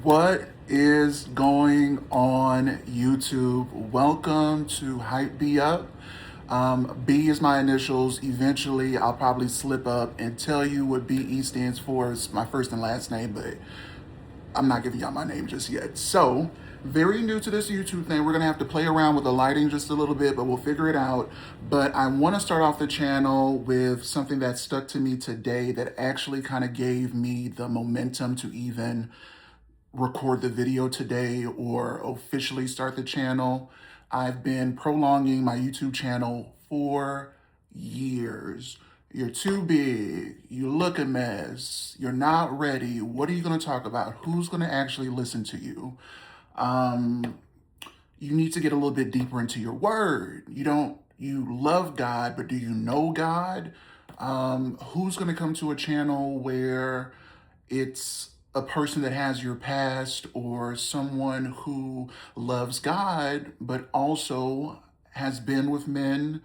What is going on, YouTube? Welcome to Hype B Up. B is my initials. Eventually, I'll probably slip up and tell you what BE stands for. It's my first and last name, but I'm not giving y'all my name just yet. So, very new to this YouTube thing. We're gonna have to play around with the lighting just a little bit, but we'll figure it out. But I wanna start off the channel with something that stuck to me today that actually kind of gave me the momentum to even record the video today or officially start the channel. I've been prolonging my YouTube channel for years. You're too big. You look a mess. You're not ready. What are you going to talk about? Who's going to actually listen to you? Um, you need to get a little bit deeper into your word. You love God, but do you know God? Who's going to come to a channel where it's a person that has your past or someone who loves God, but also has been with men,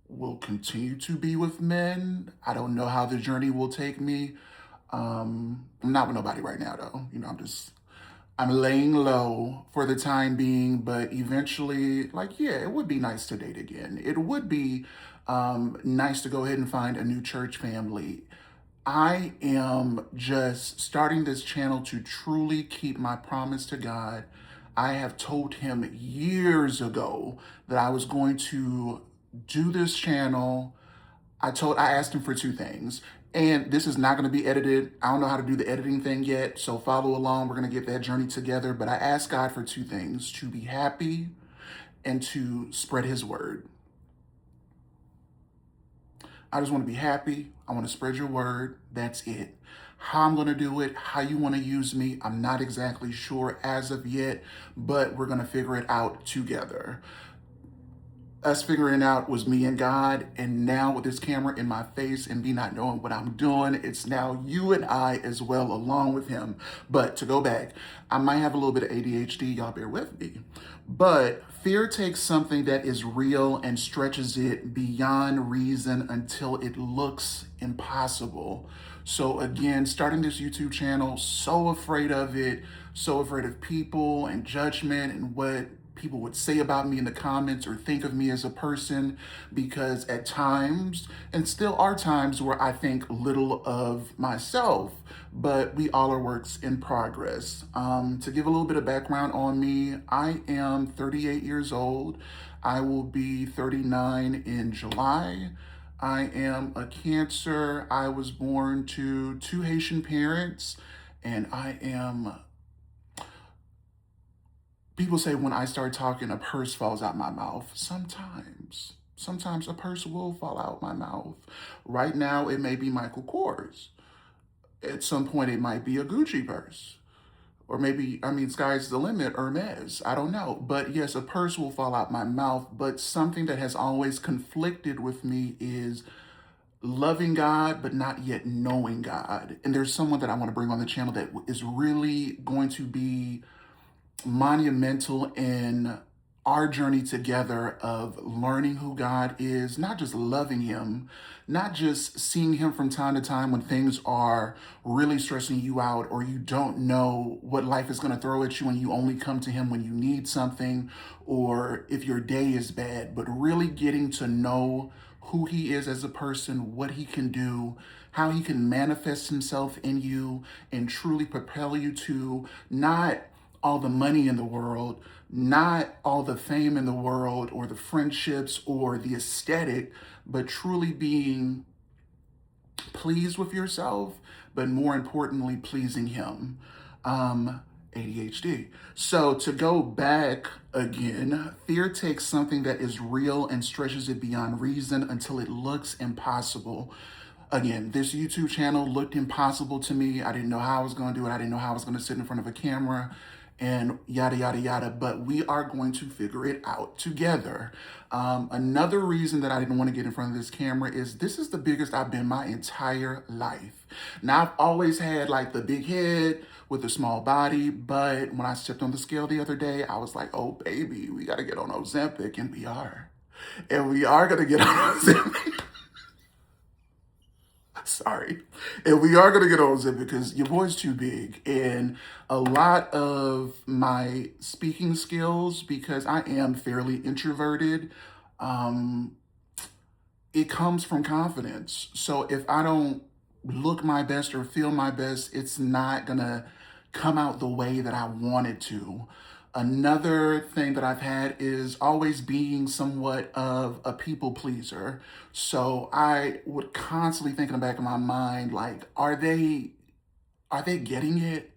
will continue to be with men? I don't know how the journey will take me. I'm not with nobody right now, though. I'm laying low for the time being, but eventually, yeah, it would be nice to date again. It would be nice to go ahead and find a new church family. I am just starting this channel to truly keep my promise to God. I have told him years ago that I was going to do this channel. I asked him for two things. And this is not going to be edited. I don't know how to do the editing thing yet, so follow along. We're going to get that journey together. But I asked God for two things: to be happy and to spread his word. I just want to be happy. I want to spread your word. That's it. How I'm going to do it, how you want to use me, I'm not exactly sure as of yet, but we're going to figure it out together. Us figuring out was me and God, and now with this camera in my face and me not knowing what I'm doing, it's now you and I as well, along with him. But to go back, I might have a little bit of ADHD, y'all bear with me. But fear takes something that is real and stretches it beyond reason until it looks impossible. So again, starting this YouTube channel, so afraid of it, so afraid of people and judgment and what people would say about me in the comments or think of me as a person, because at times, and still are times, where I think little of myself, but we all are works in progress. To give a little bit of background on me, I am 38 years old. I will be 39 in July. I am a Cancer. I was born to two Haitian parents, and people say when I start talking, a purse falls out my mouth. Sometimes a purse will fall out my mouth. Right now, it may be Michael Kors. At some point, it might be a Gucci purse. Or maybe, sky's the limit, Hermes. I don't know. But yes, a purse will fall out my mouth. But something that has always conflicted with me is loving God, but not yet knowing God. And there's someone that I want to bring on the channel that is really going to be monumental in our journey together of learning who God is, not just loving him, not just seeing him from time to time when things are really stressing you out or you don't know what life is going to throw at you and you only come to him when you need something or if your day is bad, but really getting to know who he is as a person, what he can do, how he can manifest himself in you and truly propel you to not all the money in the world, not all the fame in the world or the friendships or the aesthetic, but truly being pleased with yourself, but more importantly, pleasing him. ADHD. So to go back again, fear takes something that is real and stretches it beyond reason until it looks impossible. Again, this YouTube channel looked impossible to me. I didn't know how I was going to do it. I didn't know how I was going to sit in front of a camera and yada, yada, yada. But we are going to figure it out together. Another reason that I didn't want to get in front of this camera is this is the biggest I've been my entire life. Now, I've always had like the big head with a small body, but when I stepped on the scale the other day, I was like, oh, baby, we got to get on Ozempic, and we are. And we are going to get on Ozempic. Sorry. And we are going to get on Zip because your boy's too big. And a lot of my speaking skills, because I am fairly introverted, um, it comes from confidence. So if I don't look my best or feel my best, it's not going to come out the way that I want it to. Another thing that I've had is always being somewhat of a people pleaser. So I would constantly think in the back of my mind, like, are they getting it?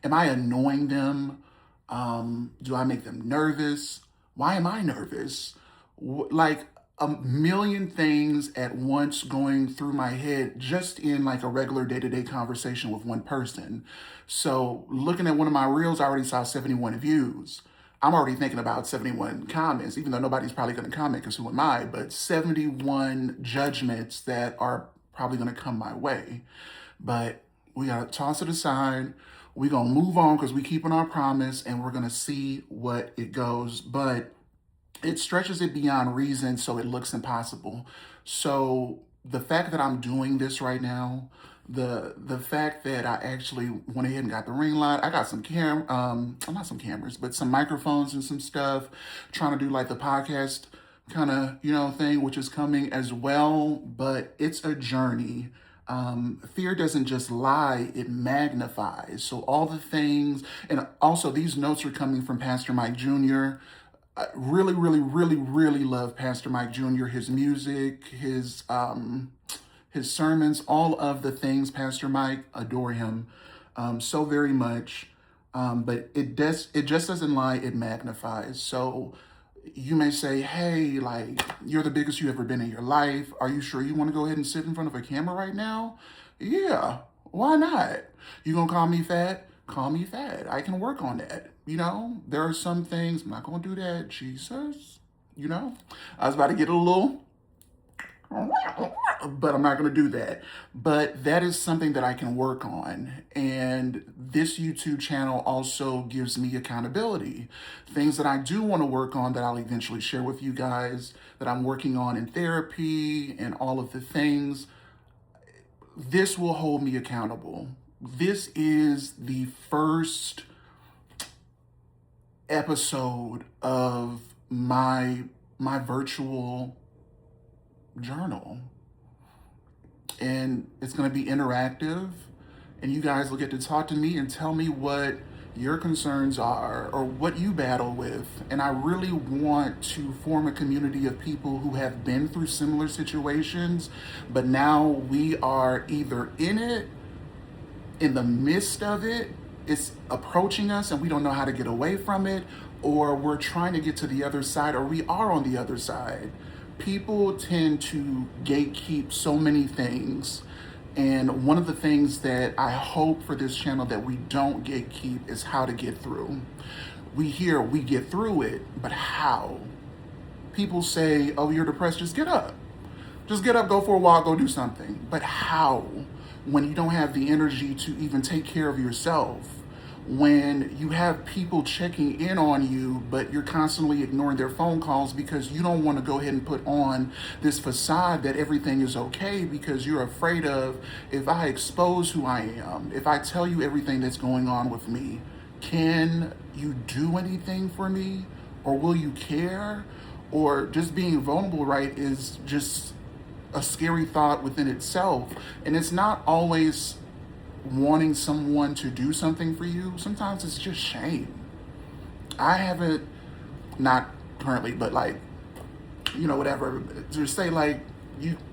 Am I annoying them? Do I make them nervous? Why am I nervous? Like a million things at once going through my head just in like a regular day-to-day conversation with one person. So looking at one of my reels, I already saw 71 views. I'm already thinking about 71 comments, even though nobody's probably going to comment because who am I? But 71 judgments that are probably going to come my way. But we got to toss it aside. We're going to move on because we keeping our promise and we're going to see what it goes. But it stretches it beyond reason so it looks impossible. So the fact that I'm doing this right now, the fact that I actually went ahead and got the ring light, I got some not some cameras, but some microphones and some stuff, trying to do like the podcast kind of, thing, which is coming as well, but it's a journey. Fear doesn't just lie, it magnifies. So all the things, and also these notes are coming from Pastor Mike Jr. I really, really, really, really love Pastor Mike Jr., his music, his sermons, all of the things. Pastor Mike, adore him so very much. But it just doesn't lie, it magnifies. So you may say, hey, like, you're the biggest you ever been in your life. Are you sure you want to go ahead and sit in front of a camera right now? Yeah, why not? You gonna call me fat? Call me fat. I can work on that. There are some things, I'm not gonna do that, Jesus. I was about to get a little, but I'm not going to do that. But that is something that I can work on. And this YouTube channel also gives me accountability. Things that I do want to work on that I'll eventually share with you guys, that I'm working on in therapy and all of the things. This will hold me accountable. This is the first episode of my virtual journal, and it's going to be interactive, and you guys will get to talk to me and tell me what your concerns are or what you battle with. And I really want to form a community of people who have been through similar situations, but now we are either in it, in the midst of it, it's approaching us and we don't know how to get away from it, or we're trying to get to the other side, or we are on the other side. People tend to gatekeep so many things. And one of the things that I hope for this channel that we don't gatekeep is how to get through. We hear we get through it, but how? People say, oh, you're depressed, just get up. Just get up, go for a walk, go do something. But how? When you don't have the energy to even take care of yourself, when you have people checking in on you, but you're constantly ignoring their phone calls because you don't want to go ahead and put on this facade that everything is okay, because you're afraid of, if I expose who I am, if I tell you everything that's going on with me, can you do anything for me? Or will you care? Or just being vulnerable, right, is just a scary thought within itself. And it's not always wanting someone to do something for you. Sometimes it's just shame. I haven't, not currently, but like, whatever, just say like,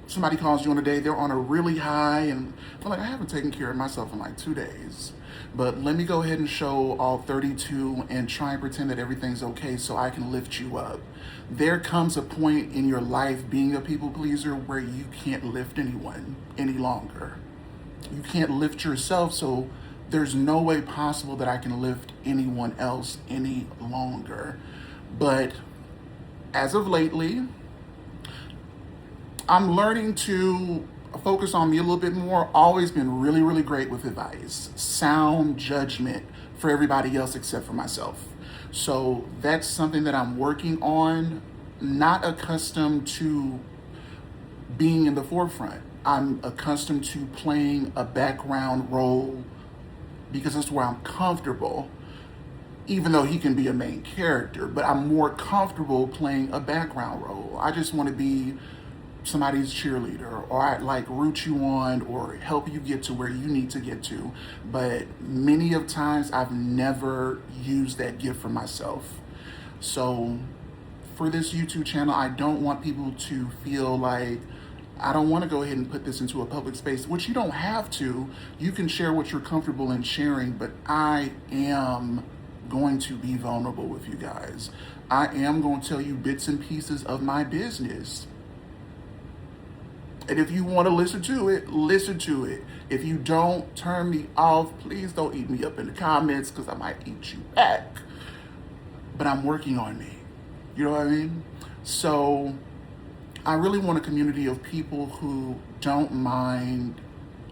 somebody calls you on a day, they're on a really high, and they're like, I haven't taken care of myself in like 2 days, but let me go ahead and show all 32 and try and pretend that everything's okay so I can lift you up. There comes a point in your life being a people pleaser where you can't lift anyone any longer. You can't lift yourself, so there's no way possible that I can lift anyone else any longer. But as of lately, I'm learning to focus on me a little bit more. Always been really, really great with advice, sound judgment for everybody else except for myself. So that's something that I'm working on, not accustomed to being in the forefront. I'm accustomed to playing a background role because that's where I'm comfortable, even though he can be a main character, but I'm more comfortable playing a background role. I just want to be somebody's cheerleader, or I like root you on or help you get to where you need to get to. But many of times I've never used that gift for myself. So for this YouTube channel, I don't want people to feel like I don't want to go ahead and put this into a public space, which you don't have to. You can share what you're comfortable in sharing, but I am going to be vulnerable with you guys. I am going to tell you bits and pieces of my business. And if you want to listen to it, listen to it. If you don't, turn me off. Please don't eat me up in the comments because I might eat you back. But I'm working on me. You know what I mean? So I really want a community of people who don't mind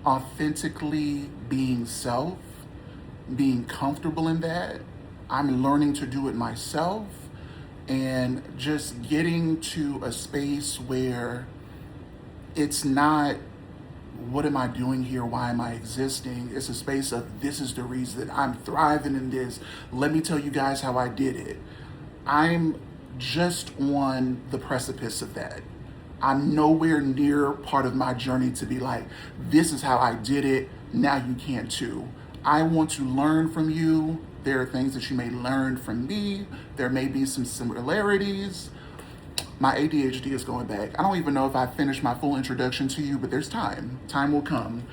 authentically being self, being comfortable in that. I'm learning to do it myself, and just getting to a space where it's not, what am I doing here? Why am I existing? It's a space of, this is the reason I'm thriving in this. Let me tell you guys how I did it. I'm just on the precipice of that. I'm nowhere near part of my journey to be like, this is how I did it, now you can too. I want to learn from you. There are things that you may learn from me. There may be some similarities. My ADHD is going back. I don't even know if I finished my full introduction to you, but there's time. Time will come.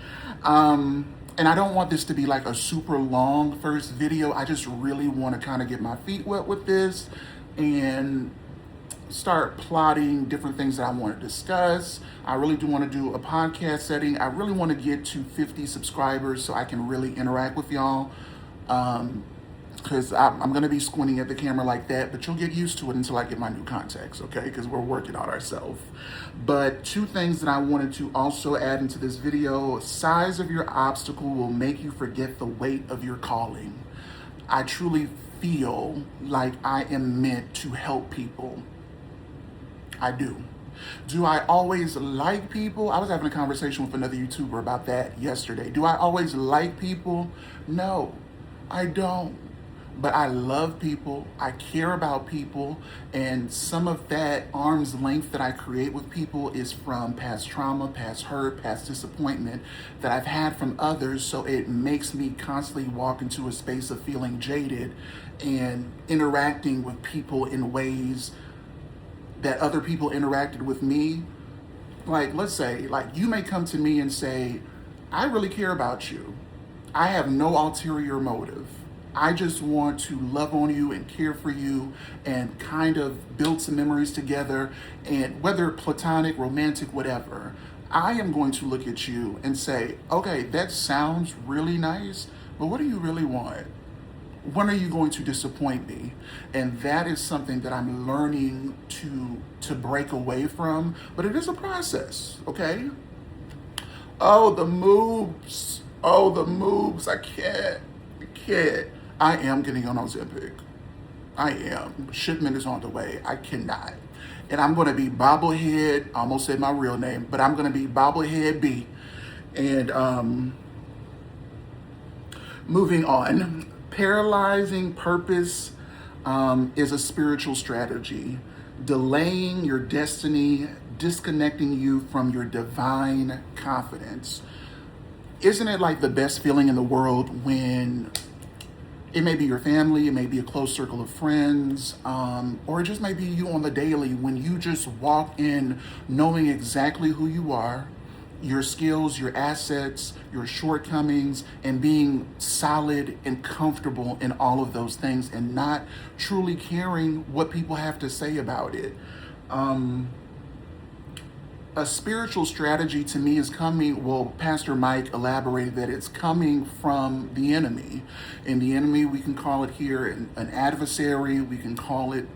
And I don't want this to be like a super long first video. I just really want to kind of get my feet wet with this and start plotting different things that I want to discuss. I really do want to do a podcast setting. I really want to get to 50 subscribers so I can really interact with y'all. Because I'm going to be squinting at the camera like that, but you'll get used to it until I get my new contacts, okay? Because we're working on ourselves. But two things that I wanted to also add into this video: size of your obstacle will make you forget the weight of your calling. I truly feel like I am meant to help people. I do. Do I always like people? I was having a conversation with another YouTuber about that yesterday. Do I always like people? No, I don't. But I love people, I care about people, and some of that arm's length that I create with people is from past trauma, past hurt, past disappointment that I've had from others, so it makes me constantly walk into a space of feeling jaded and interacting with people in ways that other people interacted with me. Like, let's say, like, you may come to me and say, I really care about you. I have no ulterior motive. I just want to love on you and care for you and kind of build some memories together, and whether platonic, romantic, whatever, I am going to look at you and say, okay, that sounds really nice, but what do you really want? When are you going to disappoint me? And that is something that I'm learning to break away from, but it is a process, okay? Oh, the moves. Oh, the moves. I can't. I am getting on Ozempic. I am. Shipment is on the way. I cannot. And I'm going to be Bobblehead. I almost said my real name, but I'm going to be Bobblehead B. And moving on. Paralyzing purpose is a spiritual strategy. Delaying your destiny, disconnecting you from your divine confidence. Isn't it like the best feeling in the world when it may be your family, it may be a close circle of friends, or it just may be you on the daily, when you just walk in knowing exactly who you are, your skills, your assets, your shortcomings, and being solid and comfortable in all of those things and not truly caring what people have to say about it. A spiritual strategy to me is coming, well, Pastor Mike elaborated that it's coming from the enemy. And the enemy, we can call it here an adversary, we can call it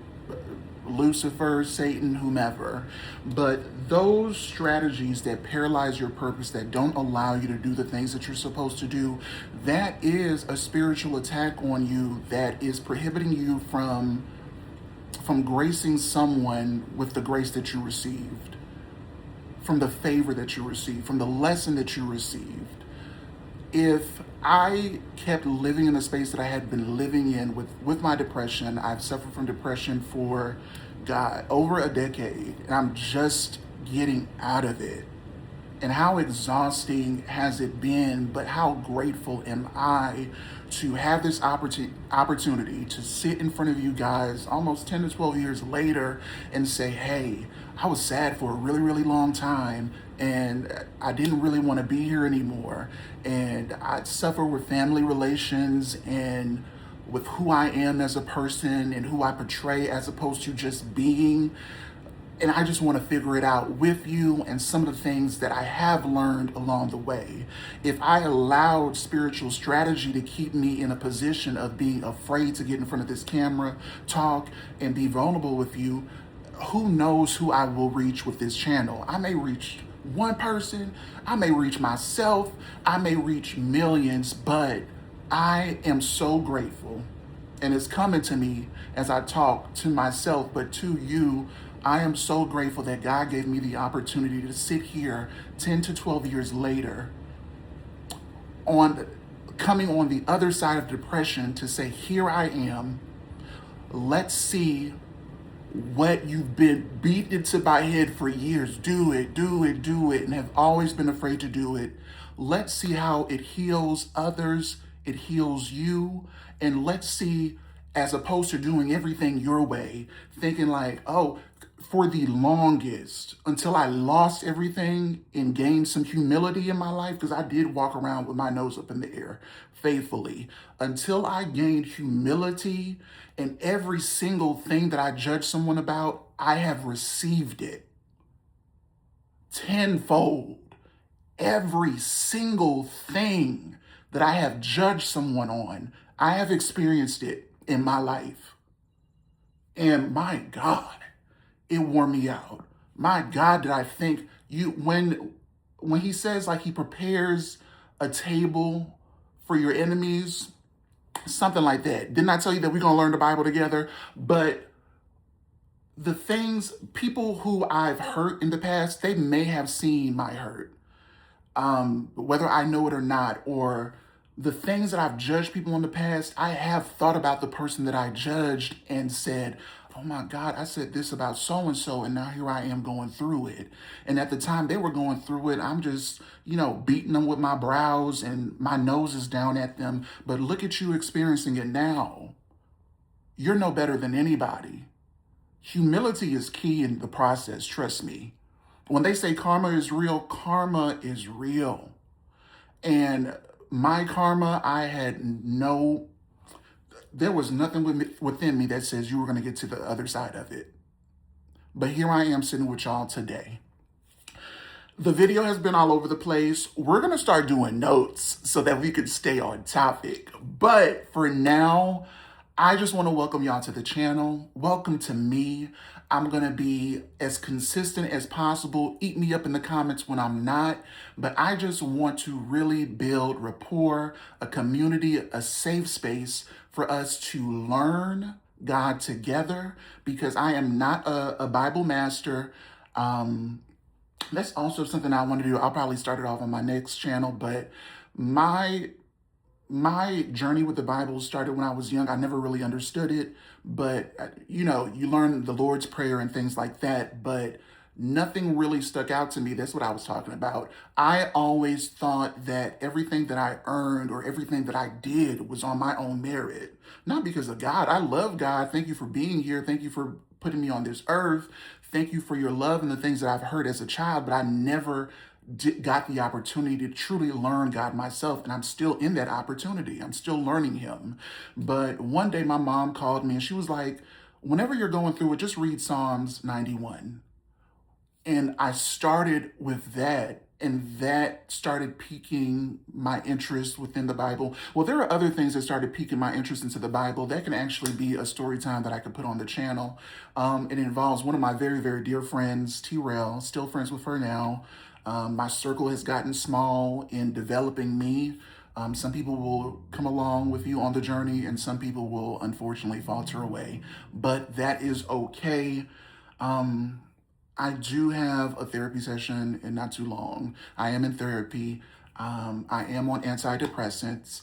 Lucifer, Satan, whomever. But those strategies that paralyze your purpose, that don't allow you to do the things that you're supposed to do, that is a spiritual attack on you that is prohibiting you from gracing someone with the grace that you received. from the favor that you received, from the lesson that you received. If I kept living in the space that I had been living in with my depression, I've suffered from depression for, God, over a decade, and I'm just getting out of it. And how exhausting has it been, but how grateful am I to have this opportunity to sit in front of you guys almost 10 to 12 years later and say, hey, I was sad for a really, really long time, and I didn't really want to be here anymore. And I suffer with family relations and with who I am as a person and who I portray as opposed to just being. And I just want to figure it out with you and some of the things that I have learned along the way. If I allowed spiritual strategy to keep me in a position of being afraid to get in front of this camera, talk, and be vulnerable with you, who knows who I will reach with this channel? I may reach one person, I may reach myself, I may reach millions, but I am so grateful. And it's coming to me as I talk to myself, but to you, I am so grateful that God gave me the opportunity to sit here 10 to 12 years later on coming on the other side of depression to say, here I am. Let's see what you've been beat into my head for years. Do it, do it, do it, and have always been afraid to do it. Let's see how it heals others, it heals you, and let's see, as opposed to doing everything your way, thinking like, oh, for the longest, until I lost everything and gained some humility in my life, because I did walk around with my nose up in the air faithfully, until I gained humility, and every single thing that I judge someone about, I have received it tenfold. Every single thing that I have judged someone on, I have experienced it in my life. And my God, it wore me out. My God, did I think you when he says like he prepares a table for your enemies, something like that. Didn't I tell you that we're gonna learn the Bible together? But the things, people who I've hurt in the past, they may have seen my hurt, whether I know it or not, or the things that I've judged people in the past, I have thought about the person that I judged and said, oh my God, I said this about so-and-so, and now here I am going through it. And at the time they were going through it, I'm just, beating them with my brows and my nose is down at them. But look at you experiencing it now. You're no better than anybody. Humility is key in the process, trust me. When they say karma is real. And my karma, there was nothing within me that says you were going to get to the other side of it. But here I am sitting with y'all today. The video has been all over the place. We're going to start doing notes so that we could stay on topic. But for now, I just want to welcome y'all to the channel. Welcome to me. I'm going to be as consistent as possible. Eat me up in the comments when I'm not. But I just want to really build rapport, a community, a safe space for us to learn God together, because I am not a Bible master. That's also something I want to do. I'll probably start it off on my next channel, but my journey with the Bible started when I was young. I never really understood it, but you learn the Lord's Prayer and things like that, but nothing really stuck out to me. That's what I was talking about. I always thought that everything that I earned or everything that I did was on my own merit, not because of God. I love God. Thank you for being here. Thank you for putting me on this earth. Thank you for your love and the things that I've heard as a child, but I never got the opportunity to truly learn God myself, and I'm still in that opportunity. I'm still learning him. But one day my mom called me and she was like, whenever you're going through it, just read Psalms 91. And I started with that, and that started piquing my interest within the Bible. Well, there are other things that started piquing my interest into the Bible. That can actually be a story time that I could put on the channel. It involves one of my very, very dear friends, T-Rail, still friends with her now. My circle has gotten small in developing me. Some people will come along with you on the journey, and some people will unfortunately falter away. But that is okay. I do have a therapy session in not too long. I am in therapy. I am on antidepressants.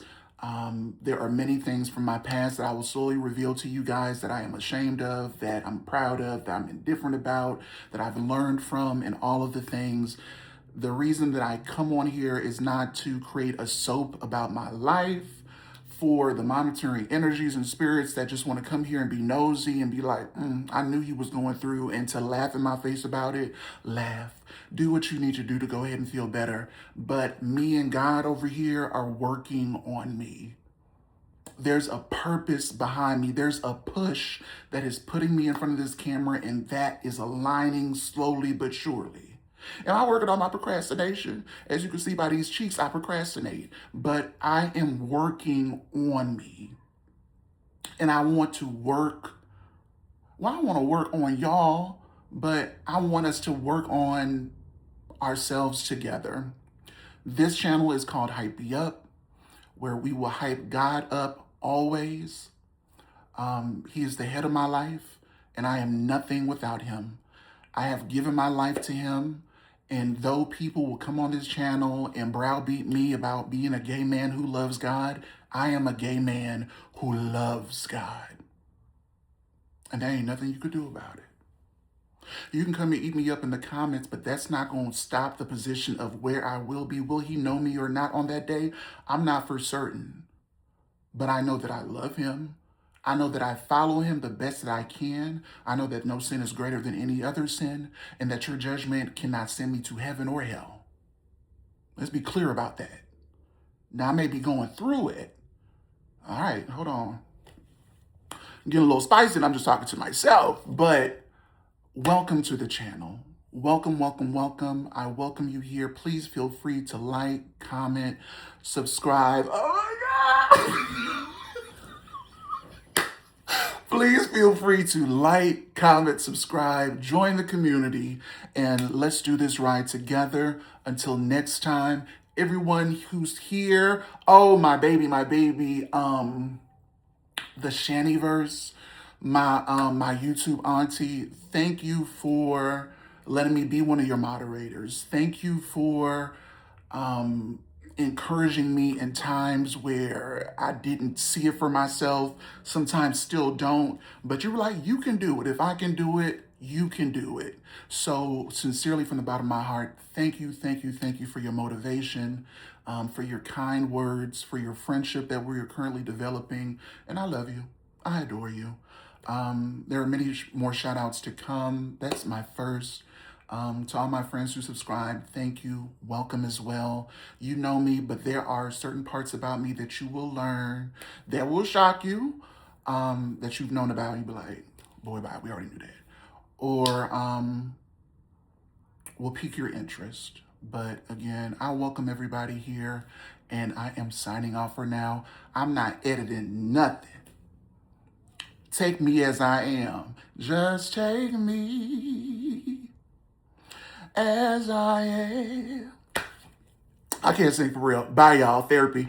There are many things from my past that I will slowly reveal to you guys that I am ashamed of, that I'm proud of, that I'm indifferent about, that I've learned from, and all of the things. The reason that I come on here is not to create a soap about my life for the monitoring energies and spirits that just want to come here and be nosy and be like, I knew he was going through, and to laugh in my face about it. Laugh. Do what you need to do to go ahead and feel better. But me and God over here are working on me. There's a purpose behind me. There's a push that is putting me in front of this camera, and that is aligning slowly but surely. Am I working on my procrastination? As you can see by these cheeks, I procrastinate. But I am working on me. And I want to work. Well, I want to work on y'all, but I want us to work on ourselves together. This channel is called Hype Me Up, where we will hype God up always. He is the head of my life, and I am nothing without him. I have given my life to him, and though people will come on this channel and browbeat me about being a gay man who loves God, I am a gay man who loves God. And there ain't nothing you could do about it. You can come and eat me up in the comments, but that's not going to stop the position of where I will be. Will he know me or not on that day? I'm not for certain. But I know that I love him. I know that I follow him the best that I can. I know that no sin is greater than any other sin, and that your judgment cannot send me to heaven or hell. Let's be clear about that. Now, I may be going through it. All right, hold on. I'm getting a little spicy, and I'm just talking to myself, but welcome to the channel. Welcome, welcome, welcome. I welcome you here. Please feel free to like, comment, subscribe. Oh my God. Please feel free to like, comment, subscribe, join the community, and let's do this ride together. Until next time, everyone who's here, oh, my baby, the Shannyverse, my YouTube auntie, thank you for letting me be one of your moderators. Thank you for encouraging me in times where I didn't see it for myself, sometimes still don't, but you were like, you can do it. If I can do it, you can do it. So sincerely from the bottom of my heart, thank you, thank you, thank you for your motivation, for your kind words, for your friendship that we're currently developing. And I love you. I adore you. There are many more shout outs to come. That's my first. To all my friends who subscribe, thank you. Welcome as well. You know me, but there are certain parts about me that you will learn that will shock you, that you've known about. You'll be like, boy, bye, we already knew that. Or will pique your interest. But again, I welcome everybody here, and I am signing off for now. I'm not editing nothing. Take me as I am. Just take me as I am. I can't sing for real. Bye, y'all. Therapy.